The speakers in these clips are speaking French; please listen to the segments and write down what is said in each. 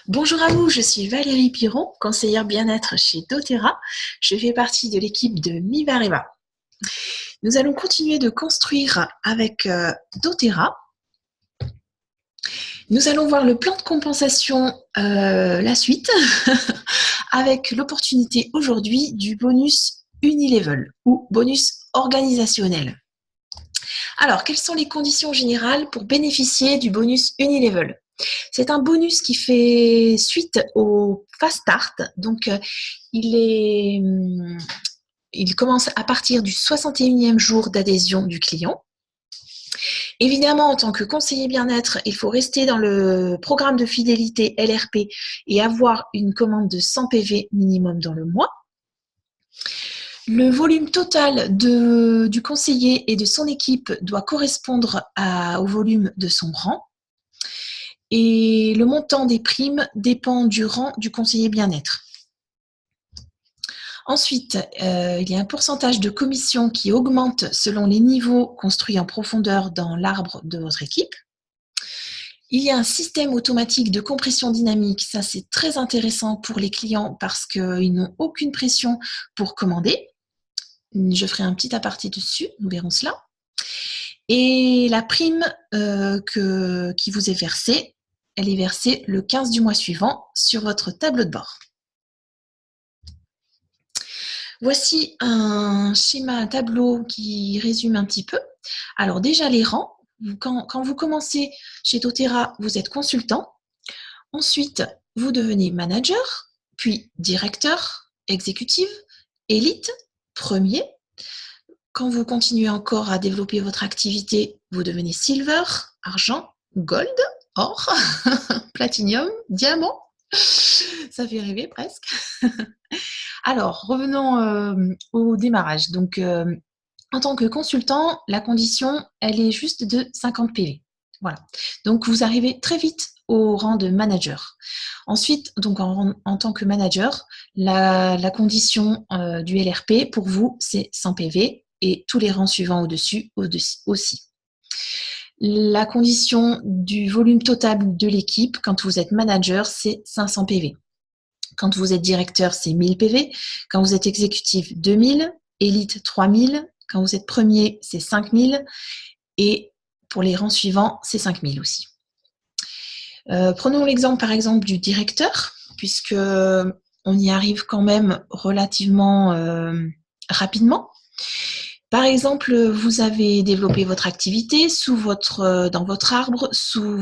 Bonjour à vous, je suis Valérie Piron, conseillère bien-être chez doTERRA. Je fais partie de l'équipe de Mivareva. Nous allons continuer de construire avec doTERRA. Nous allons voir le plan de compensation, la suite, avec l'opportunité aujourd'hui du bonus Unilevel ou bonus organisationnel. Alors, quelles sont les conditions générales pour bénéficier du bonus Unilevel ? C'est un bonus qui fait suite au Fast Start, donc il commence à partir du 61e jour d'adhésion du client. Évidemment, en tant que conseiller bien-être, il faut rester dans le programme de fidélité LRP et avoir une commande de 100 PV minimum dans le mois. Le volume total du conseiller et de son équipe doit correspondre au volume de son rang. Et le montant des primes dépend du rang du conseiller bien-être. Ensuite, il y a un pourcentage de commission qui augmente selon les niveaux construits en profondeur dans l'arbre de votre équipe. Il y a un système automatique de compression dynamique. Ça, c'est très intéressant pour les clients parce qu'ils n'ont aucune pression pour commander. Je ferai un petit aparté dessus, nous verrons cela. Et la prime qui vous est versée, elle est versée le 15 du mois suivant sur votre tableau de bord. Voici un schéma, un tableau qui résume un petit peu. Alors déjà les rangs, quand vous commencez chez doTERRA, vous êtes consultant. Ensuite, vous devenez manager, puis directeur, exécutive, élite, premier. Quand vous continuez encore à développer votre activité, vous devenez silver, argent, gold, or, platinium, diamant. Ça fait rêver presque. Alors, revenons au démarrage. Donc, en tant que consultant, la condition, elle est juste de 50 PV. Voilà. Donc, vous arrivez très vite au rang de manager. Ensuite, donc en tant que manager, la condition du LRP, pour vous, c'est 100 PV et tous les rangs suivants au-dessus aussi. La condition du volume total de l'équipe, quand vous êtes manager, c'est 500 PV. Quand vous êtes directeur, c'est 1000 PV. Quand vous êtes exécutif, 2000. Élite, 3000. Quand vous êtes premier, c'est 5000. Et pour les rangs suivants, c'est 5000 aussi. Prenons l'exemple, par exemple, du directeur, puisque on y arrive quand même relativement rapidement. Par exemple, vous avez développé votre activité dans votre arbre, sous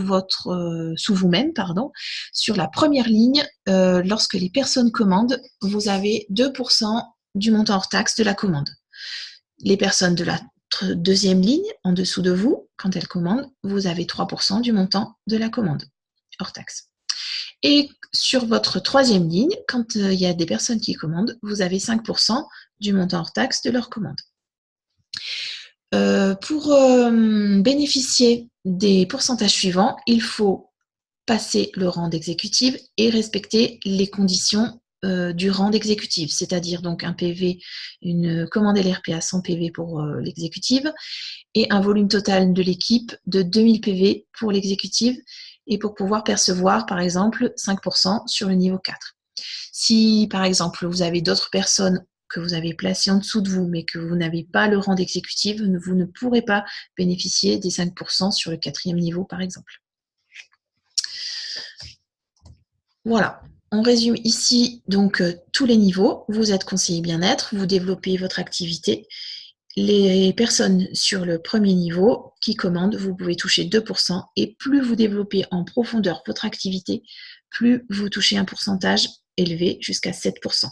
vous-même, pardon. Sur la première ligne, lorsque les personnes commandent, vous avez 2% du montant hors taxe de la commande. Les personnes de la deuxième ligne, en dessous de vous, quand elles commandent, vous avez 3% du montant de la commande hors taxe. Et sur votre troisième ligne, quand il y a des personnes qui commandent, vous avez 5% du montant hors taxe de leur commande. Pour bénéficier des pourcentages suivants, il faut passer le rang d'exécutive et respecter les conditions du rang d'exécutive, c'est-à-dire donc un PV, une commande LRP à 100 PV pour l'exécutive et un volume total de l'équipe de 2000 PV pour l'exécutive et pour pouvoir percevoir, par exemple, 5% sur le niveau 4. Si, par exemple, vous avez d'autres personnes que vous avez placées en dessous de vous, mais que vous n'avez pas le rang d'exécutive, vous ne pourrez pas bénéficier des 5% sur le 4e niveau, par exemple. Voilà, on résume ici donc tous les niveaux. Vous êtes conseiller bien-être, vous développez votre activité. Les personnes sur le premier niveau qui commandent, vous pouvez toucher 2%. Et plus vous développez en profondeur votre activité, plus vous touchez un pourcentage élevé jusqu'à 7%.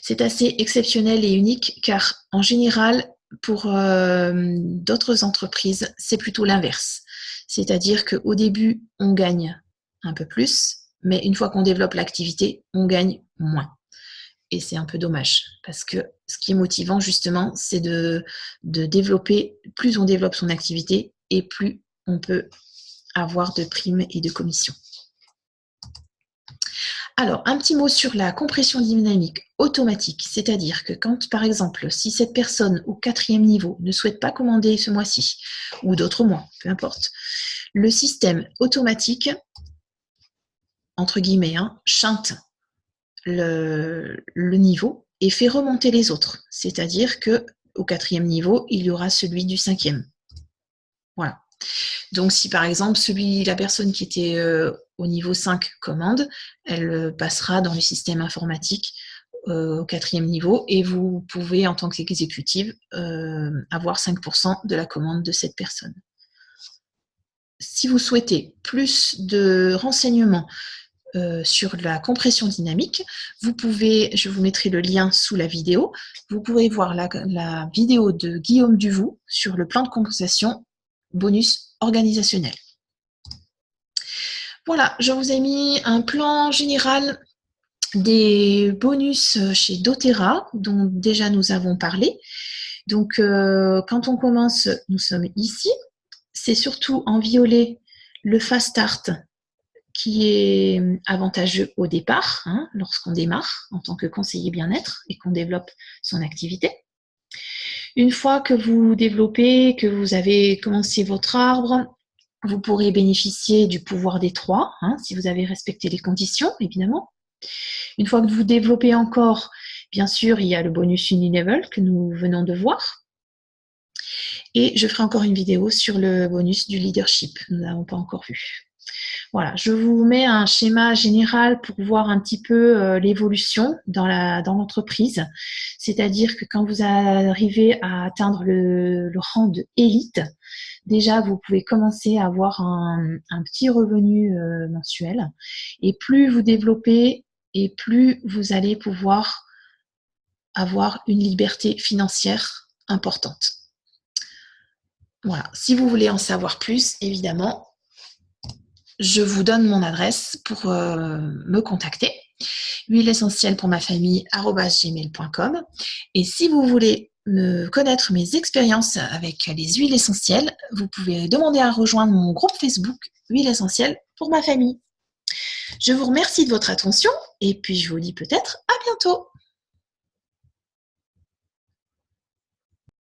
C'est assez exceptionnel et unique car en général, pour d'autres entreprises, c'est plutôt l'inverse. C'est-à-dire qu'au début, on gagne un peu plus, mais une fois qu'on développe l'activité, on gagne moins. Et c'est un peu dommage parce que ce qui est motivant justement, c'est de développer, plus on développe son activité et plus on peut avoir de primes et de commissions. Alors, un petit mot sur la compression dynamique automatique, c'est-à-dire que quand, par exemple, si cette personne au 4e niveau ne souhaite pas commander ce mois-ci, ou d'autres mois, peu importe, le système automatique entre guillemets, hein, chinte le niveau et fait remonter les autres. C'est-à-dire qu'au 4e niveau, il y aura celui du 5e. Voilà. Donc, si par exemple, la personne qui était au niveau 5 commande, elle passera dans le système informatique au 4e niveau et vous pouvez, en tant qu'exécutive, avoir 5% de la commande de cette personne. Si vous souhaitez plus de renseignements sur la compression dynamique, je vous mettrai le lien sous la vidéo, vous pouvez voir la vidéo de Guillaume Duvou sur le plan de compensation bonus organisationnel. Voilà, je vous ai mis un plan général des bonus chez doTERRA, dont déjà nous avons parlé. Donc, quand on commence, nous sommes ici. C'est surtout en violet le Fast Start qui est avantageux au départ, hein, lorsqu'on démarre en tant que conseiller bien-être et qu'on développe son activité. Une fois que vous développez, que vous avez commencé votre arbre, vous pourrez bénéficier du pouvoir des 3, hein, si vous avez respecté les conditions, évidemment. Une fois que vous développez encore, bien sûr, il y a le bonus Unilevel que nous venons de voir. Et je ferai encore une vidéo sur le bonus du leadership. Nous n'avons pas encore vu. Voilà, je vous mets un schéma général pour voir un petit peu l'évolution dans l'entreprise. C'est-à-dire que quand vous arrivez à atteindre le rang de élite, déjà vous pouvez commencer à avoir un petit revenu mensuel. Et plus vous développez et plus vous allez pouvoir avoir une liberté financière importante. Voilà, si vous voulez en savoir plus, évidemment, je vous donne mon adresse pour me contacter. Huile essentielle pour ma famille @gmail.com. Et si vous voulez connaître mes expériences avec les huiles essentielles, vous pouvez demander à rejoindre mon groupe Facebook Huile essentielle pour ma famille. Je vous remercie de votre attention et puis je vous dis peut-être à bientôt.